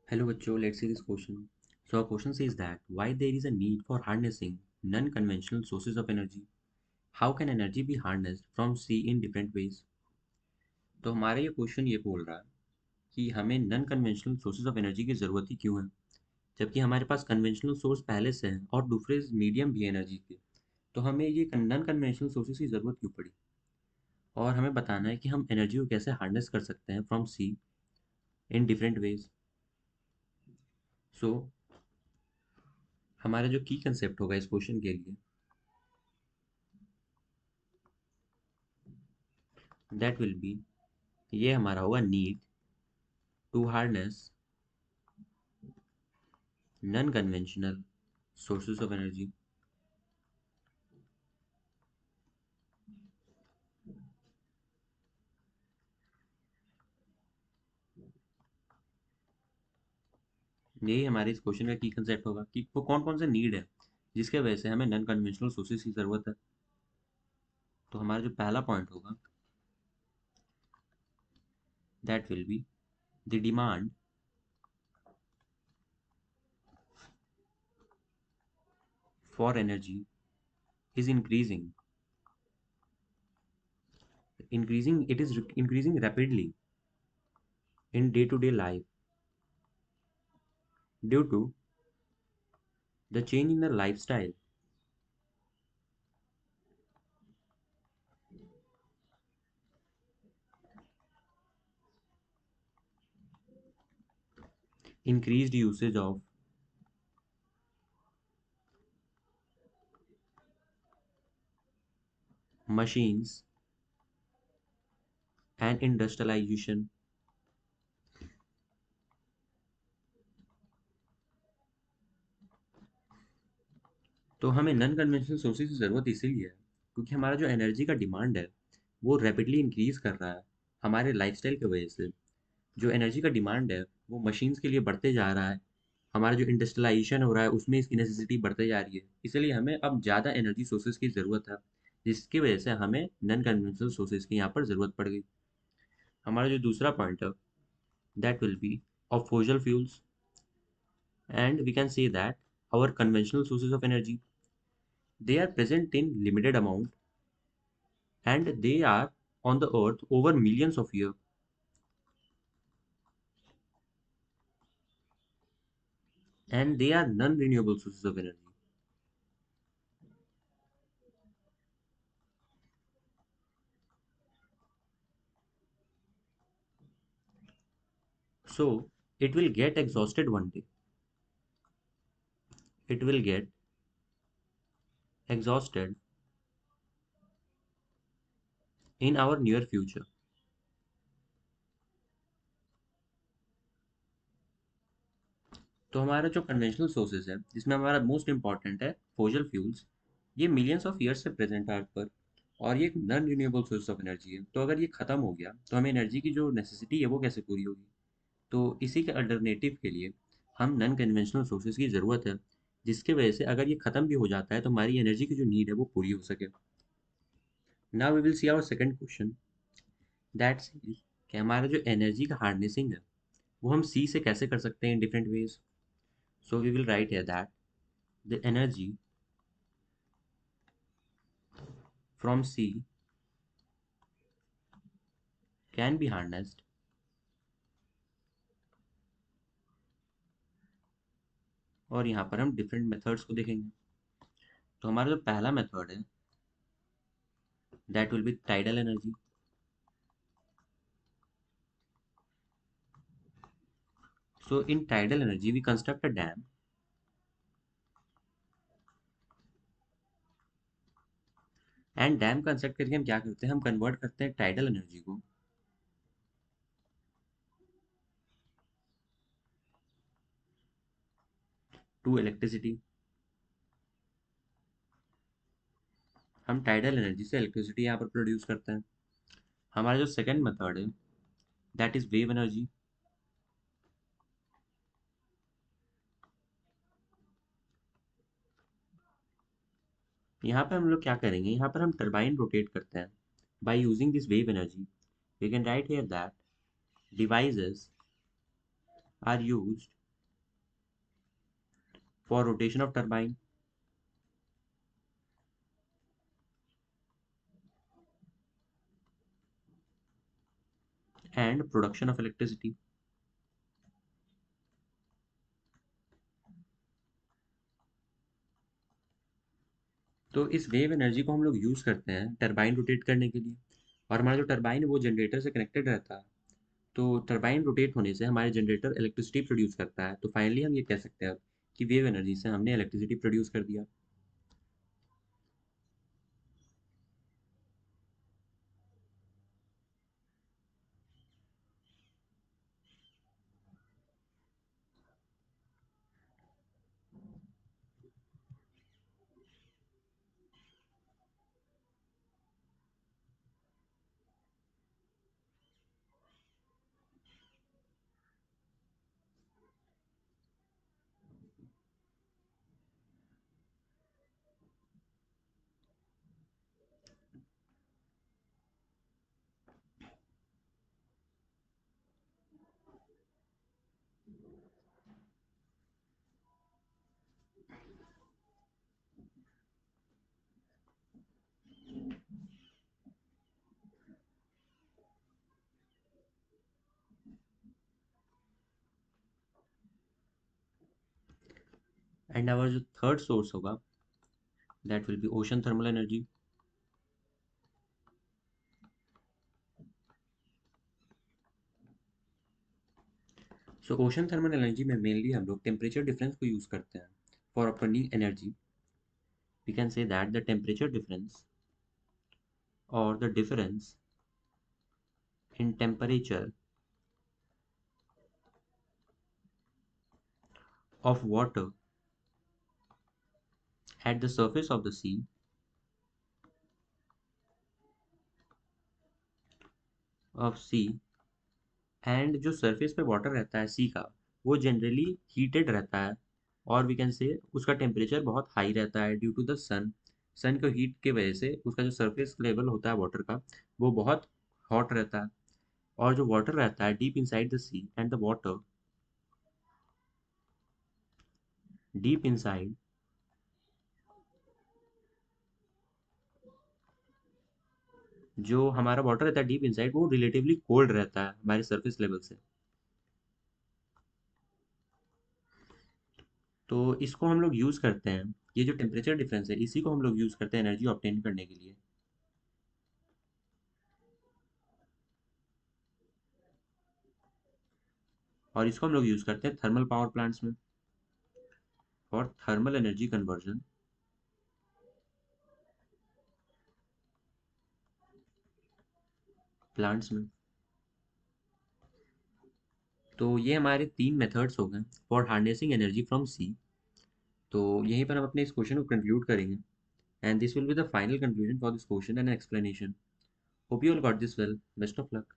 Hello bachcho, let's see this question. So our question says that why there is a need for harnessing non-conventional sources of energy? How can energy be harnessed from sea in different ways? तो हमारा ये question ये बोल रहा है कि हमें non conventional sources of energy की ज़रूरत ही क्यों है, जबकि हमारे पास कन्वेंशनल सोर्स पहले से हैं और दूसरे मीडियम भी है एनर्जी के। तो हमें ये नॉन कन्वेंशनल सोर्सेज की ज़रूरत क्यों पड़ी, और हमें बताना है कि हम एनर्जी को कैसे हार्नेस कर सकते हैं from sea in different ways. So हमारा जो की कंसेप्ट होगा इस क्वेश्चन के लिए, दैट विल बी, ये हमारा होगा need to harness non conventional sources of energy. यही हमारे इस क्वेश्चन का की कंसेप्ट होगा कि वो कौन कौन से नीड है जिसके वजह से हमें नॉन कन्वेंशनल सोर्सेज की ज़रूरत है। तो हमारा जो पहला पॉइंट होगा, that will be the demand for energy is increasing, it is increasing rapidly in day to day life due to the change in the lifestyle, increased usage of machines and industrialization। तो हमें non conventional sources की ज़रूरत इसीलिए है क्योंकि हमारा जो energy का डिमांड है वो रैपिडली इंक्रीज कर रहा है हमारे लाइफस्टाइल की वजह से। जो एनर्जी का डिमांड है वो मशीन्स के लिए बढ़ते जा रहा है, हमारा जो इंडस्ट्रियलाइजेशन हो रहा है उसमें इसकी नेसेसिटी बढ़ते जा रही है, इसलिए हमें अब ज़्यादा एनर्जी सोर्सेज की ज़रूरत है, जिसकी वजह से हमें नॉन कन्वेंशनल सोर्सेज की यहाँ पर ज़रूरत पड़ गई। हमारा जो दूसरा पॉइंट है, that will B of fossil fuels, and we can say that our conventional sources of energy, they are present in limited amount and they are on the earth over millions of years, and they are non-renewable sources of energy. So it will get exhausted one day. It will get exhausted in our near future. तो हमारा जो conventional sources है जिसमें हमारा most important है fossil fuels, ये millions of years से present है अर्थ पर, और ये एक non renewable source of energy है। तो अगर ये खत्म हो गया तो हमें एनर्जी की जो नेसेसिटी है वो कैसे पूरी होगी। तो इसी के अल्टरनेटिव के लिए हम नॉन कन्वेंशनल सोर्सेज की ज़रूरत है, जिसके वजह से अगर ये ख़त्म भी हो जाता है तो हमारी एनर्जी की जो नीड है वो पूरी हो सके। Now we will see our second question, that's कि हमारा जो एनर्जी का हार्नेसिंग है वो हम सी से कैसे कर सकते हैं इन different ways. So we will write here that the energy from sea can be harnessed, और यहाँ पर हम डिफरेंट मेथड्स को देखेंगे। तो हमारा जो पहला मेथड है, that will be tidal energy. So in tidal energy we construct a dam, and dam construct करके हम क्या करते हैं, हम कन्वर्ट करते हैं टाइडल एनर्जी को टू इलेक्ट्रिसिटी। हम टाइडल एनर्जी से इलेक्ट्रिसिटी यहाँ पर प्रोड्यूस करते हैं। हमारा जो सेकंड मेथड है, दैट इज वेव एनर्जी। यहाँ पर हम लोग क्या करेंगे, यहाँ पर हम टरबाइन रोटेट करते हैं by using this wave energy. We can write here that devices are used for rotation of turbine and production of electricity. तो इस वेव एनर्जी को हम लोग यूज़ करते हैं टरबाइन रोटेट करने के लिए, और हमारा जो टरबाइन है वो जनरेटर से कनेक्टेड रहता है। तो टरबाइन रोटेट होने से हमारे जनरेटर इलेक्ट्रिसिटी प्रोड्यूस करता है। तो फाइनली हम ये कह सकते हैं कि वेव एनर्जी से हमने इलेक्ट्रिसिटी प्रोड्यूस कर दिया। एंड आवर जो थर्ड सोर्स होगा that will be ocean thermal energy. So ocean thermal energy में मेनली हम लोग टेम्परेचर डिफरेंस को यूज़ करते हैं for obtaining energy. We can say that the temperature difference or the difference in temperature of water at the surface of sea and जो surface पे water रहता है सी का, वो जनरली हीटेड रहता है, और वी कैन से उसका टेम्परेचर बहुत हाई रहता है ड्यू टू द सन। सन के हीट के वजह से उसका जो सरफेस लेवल होता है वाटर का, वो बहुत हॉट रहता है। और जो वाटर रहता है deep inside the sea and the water deep inside, जो हमारा वाटर रहता है डीप इनसाइड, वो रिलेटिवली कोल्ड रहता है हमारे सरफेस लेवल से। तो इसको हम लोग यूज़ करते हैं, ये जो टेम्परेचर डिफरेंस है इसी को हम लोग यूज़ करते हैं एनर्जी ऑब्टेन करने के लिए। और इसको हम लोग यूज़ करते हैं थर्मल पावर प्लांट्स में for thermal energy conversion plants में। तो ये हमारे तीन मेथड्स हो गए फॉर हार्नेसिंग एनर्जी फ्रॉम सी। तो यहीं पर हम अपने इस क्वेश्चन को कंक्लूड करेंगे, and this will be the final conclusion for this question and explanation. Hope you all got this well, best of luck.